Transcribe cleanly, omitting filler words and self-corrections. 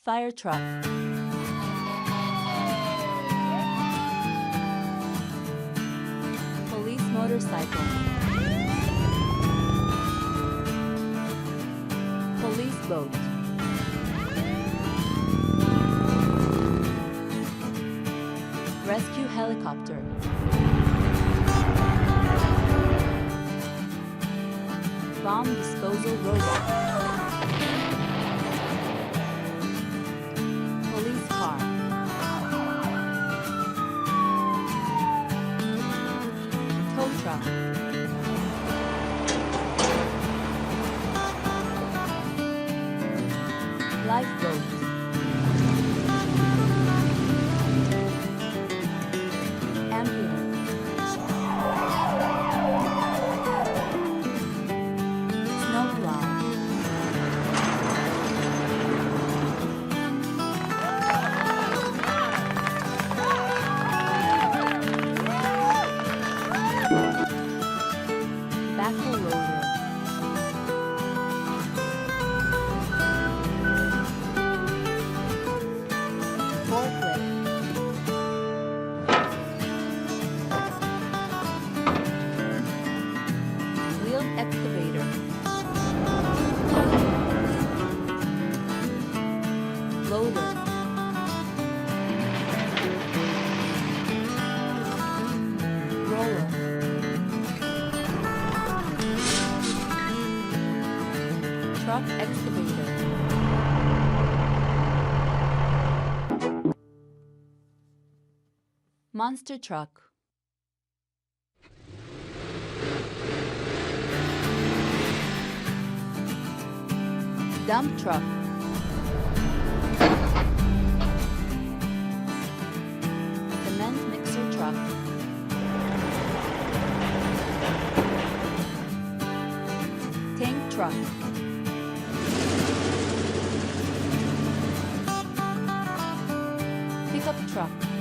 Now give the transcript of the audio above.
Fire truck. Police motorcycle. Police boat. Rescue helicopter. Bomb disposal robot. Police car. Tow truck. Lifeboat. Ambulance. Snowplow. Backhoe loader. Forklift. Wheeled excavator. Loader. Roller. Truck excavator. Monster truck. Dump truck. Cement mixer truck. Tank truck. Pickup truck.